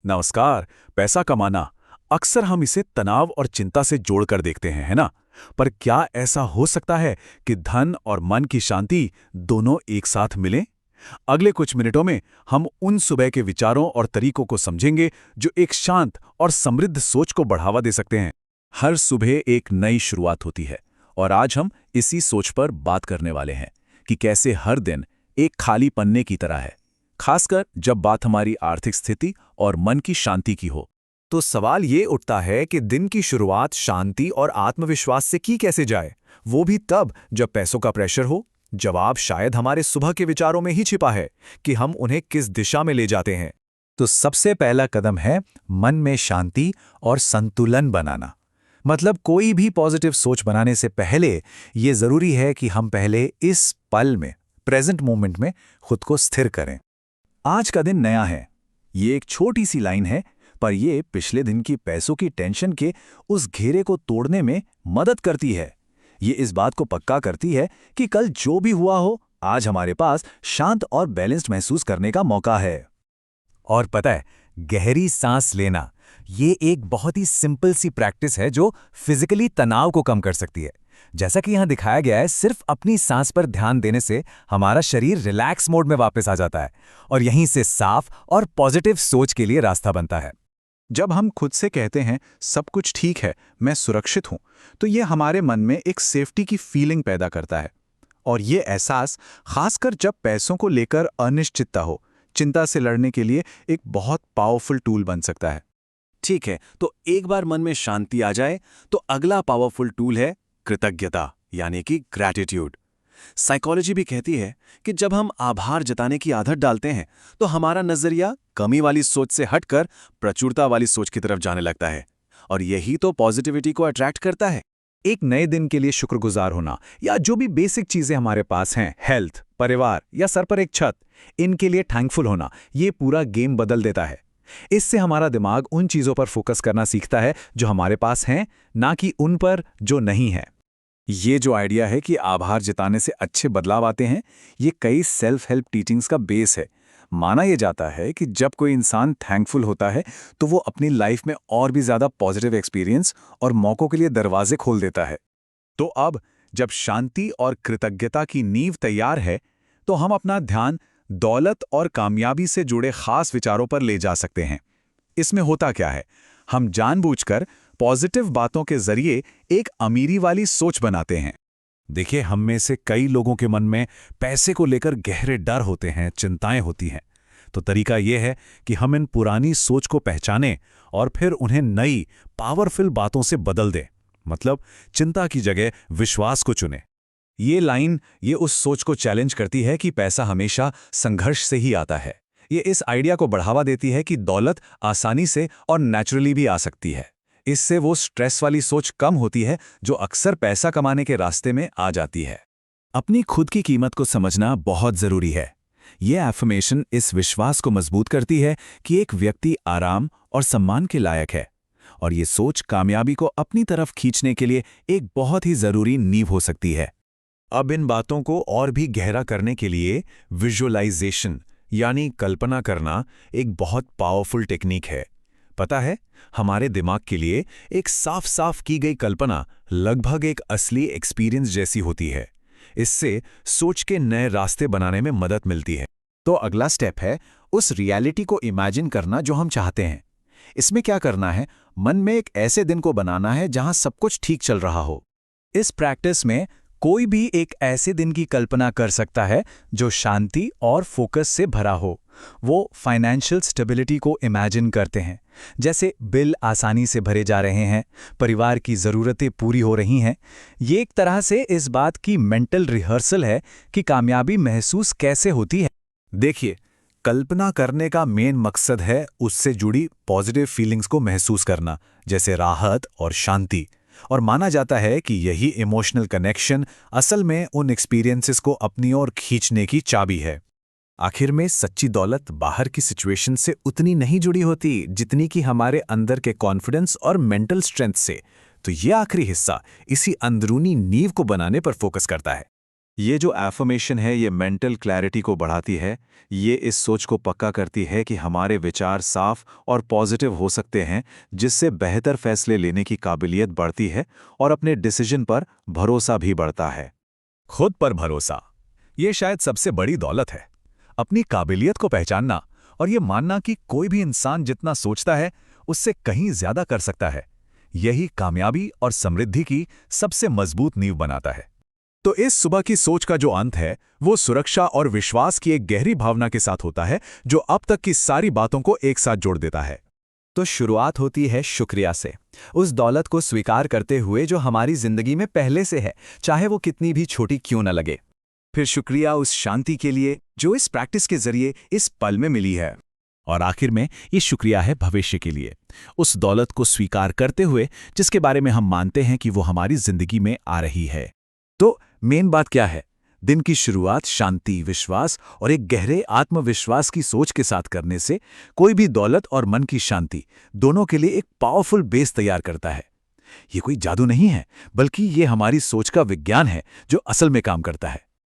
नमस्कार। पैसा कमाना अक्सर हम इसे तनाव और चिंता से जोड़कर देखते हैं, है ना? पर क्या ऐसा हो सकता है कि धन और मन की शांति दोनों एक साथ मिलें? अगले कुछ मिनटों में हम उन सुबह के विचारों और तरीकों को समझेंगे जो एक शांत और समृद्ध सोच को बढ़ावा दे सकते हैं। हर सुबह एक नई शुरुआत होती है और आज हम इसी सोच पर बात करने वाले हैं कि कैसे हर दिन एक खाली पन्ने की तरह है, खासकर जब बात हमारी आर्थिक स्थिति और मन की शांति की हो। तो सवाल ये उठता है कि दिन की शुरुआत शांति और आत्मविश्वास से की कैसे जाए, वो भी तब जब पैसों का प्रेशर हो। जवाब शायद हमारे सुबह के विचारों में ही छिपा है कि हम उन्हें किस दिशा में ले जाते हैं। तो सबसे पहला कदम है मन में शांति और संतुलन बनाना। मतलब कोई भी पॉजिटिव सोच बनाने से पहले ये जरूरी है कि हम पहले इस पल में, प्रेजेंट मोमेंट में खुद को स्थिर करें। आज का दिन नया है, ये एक छोटी सी लाइन है, पर ये पिछले दिन की पैसों की टेंशन के उस घेरे को तोड़ने में मदद करती है। ये इस बात को पक्का करती है कि कल जो भी हुआ हो, आज हमारे पास शांत और बैलेंस्ड महसूस करने का मौका है। और पता है, गहरी सांस लेना ये एक बहुत ही सिंपल सी प्रैक्टिस है जो फिजिकली तनाव को कम कर सकती है। जैसा कि यहां दिखाया गया है, सिर्फ अपनी सांस पर ध्यान देने से हमारा शरीर रिलैक्स मोड में वापस आ जाता है और यहीं से साफ और पॉजिटिव सोच के लिए रास्ता बनता है। जब हम खुद से कहते हैं सब कुछ ठीक है, मैं सुरक्षित हूं, तो ये हमारे मन में एक सेफ्टी की फीलिंग पैदा करता है। और ये एहसास, खासकर जब पैसों को लेकर अनिश्चितता हो, चिंता से लड़ने के लिए एक बहुत पावरफुल टूल बन सकता है। ठीक है, तो एक बार मन में शांति आ जाए तो अगला पावरफुल टूल है कृतज्ञता, यानी कि ग्रैटिट्यूड। साइकोलॉजी भी कहती है कि जब हम आभार जताने की आदत डालते हैं तो हमारा नजरिया कमी वाली सोच से हटकर प्रचुरता वाली सोच की तरफ जाने लगता है, और यही तो पॉजिटिविटी को अट्रैक्ट करता है। एक नए दिन के लिए शुक्रगुजार होना, या जो भी बेसिक चीजें हमारे पास हैं, हेल्थ, परिवार या सर पर एक छत, इनके लिए थैंकफुल होना, ये पूरा गेम बदल देता है। इससे हमारा दिमाग उन चीजों पर फोकस करना सीखता है जो हमारे पास हैं, ना कि उन पर जो नहीं है। ये जो आइडिया है कि आभार जताने से अच्छे बदलाव आते हैं, ये कई सेल्फ हेल्प टीचिंग्स का बेस है। माना यह जाता है कि जब कोई इंसान थैंकफुल होता है तो वो अपनी लाइफ में और भी ज्यादा पॉजिटिव एक्सपीरियंस और मौकों के लिए दरवाजे खोल देता है। तो अब जब शांति और कृतज्ञता की नींव तैयार है, तो हम अपना ध्यान दौलत और कामयाबी से जुड़े खास विचारों पर ले जा सकते हैं। इसमें होता क्या है, हम जानबूझकर पॉजिटिव बातों के जरिए एक अमीरी वाली सोच बनाते हैं। देखिए, हम में से कई लोगों के मन में पैसे को लेकर गहरे डर होते हैं, चिंताएं होती हैं। तो तरीका यह है कि हम इन पुरानी सोच को पहचानें और फिर उन्हें नई पावरफुल बातों से बदल दें। मतलब चिंता की जगह विश्वास को चुनें। ये लाइन ये उस सोच को चैलेंज करती है कि पैसा हमेशा संघर्ष से ही आता है। ये इस आइडिया को बढ़ावा देती है कि दौलत आसानी से और नेचुरली भी आ सकती है। इससे वो स्ट्रेस वाली सोच कम होती है जो अक्सर पैसा कमाने के रास्ते में आ जाती है। अपनी खुद की कीमत को समझना बहुत जरूरी है। ये एफर्मेशन इस विश्वास को मजबूत करती है कि एक व्यक्ति आराम और सम्मान के लायक है, और ये सोच कामयाबी को अपनी तरफ खींचने के लिए एक बहुत ही जरूरी नींव हो सकती है। अब इन बातों को और भी गहरा करने के लिए विजुअलाइजेशन, यानी कल्पना करना, एक बहुत पावरफुल टेक्निक है। पता है, हमारे दिमाग के लिए एक साफ साफ की गई कल्पना लगभग एक असली एक्सपीरियंस जैसी होती है। इससे सोच के नए रास्ते बनाने में मदद मिलती है। तो अगला स्टेप है उस रियलिटी को इमेजिन करना जो हम चाहते हैं। इसमें क्या करना है, मन में एक ऐसे दिन को बनाना है जहां सब कुछ ठीक चल रहा हो। इस प्रैक्टिस में कोई भी एक ऐसे दिन की कल्पना कर सकता है जो शांति और फोकस से भरा हो। वो फाइनेंशियल स्टेबिलिटी को इमेजिन करते हैं, जैसे बिल आसानी से भरे जा रहे हैं, परिवार की ज़रूरतें पूरी हो रही हैं। ये एक तरह से इस बात की मेंटल रिहर्सल है कि कामयाबी महसूस कैसे होती है। देखिए, कल्पना करने का मेन मकसद है उससे जुड़ी पॉजिटिव फीलिंग्स को महसूस करना, जैसे राहत और शांति। और माना जाता है कि यही इमोशनल कनेक्शन असल में उन एक्सपीरियंसेस को अपनी ओर खींचने की चाबी है। आखिर में सच्ची दौलत बाहर की सिचुएशन से उतनी नहीं जुड़ी होती जितनी कि हमारे अंदर के कॉन्फिडेंस और मेंटल स्ट्रेंथ से। तो ये आखिरी हिस्सा इसी अंदरूनी नींव को बनाने पर फोकस करता है। ये जो एफर्मेशन है ये मेंटल क्लैरिटी को बढ़ाती है। ये इस सोच को पक्का करती है कि हमारे विचार साफ और पॉजिटिव हो सकते हैं, जिससे बेहतर फैसले लेने की काबिलियत बढ़ती है और अपने डिसीजन पर भरोसा भी बढ़ता है। खुद पर भरोसा, ये शायद सबसे बड़ी दौलत है। अपनी काबिलियत को पहचानना और ये मानना कि कोई भी इंसान जितना सोचता है उससे कहीं ज्यादा कर सकता है, यही कामयाबी और समृद्धि की सबसे मजबूत नींव बनाता है। तो इस सुबह की सोच का जो अंत है वो सुरक्षा और विश्वास की एक गहरी भावना के साथ होता है, जो अब तक की सारी बातों को एक साथ जोड़ देता है। तो शुरुआत होती है शुक्रिया से, उस दौलत को स्वीकार करते हुए जो हमारी जिंदगी में पहले से है, चाहे वो कितनी भी छोटी क्यों न लगे। फिर शुक्रिया उस शांति के लिए जो इस प्रैक्टिस के जरिए इस पल में मिली है। और आखिर में ये शुक्रिया है भविष्य के लिए, उस दौलत को स्वीकार करते हुए जिसके बारे में हम मानते हैं कि वो हमारी जिंदगी में आ रही है। तो मेन बात क्या है? दिन की शुरुआत शांति, विश्वास और एक गहरे आत्मविश्वास की सोच के साथ करने से कोई भी दौलत और मन की शांति दोनों के लिए एक पावरफुल बेस तैयार करता है। ये कोई जादू नहीं है, बल्कि ये हमारी सोच का विज्ञान है जो असल में काम करता है।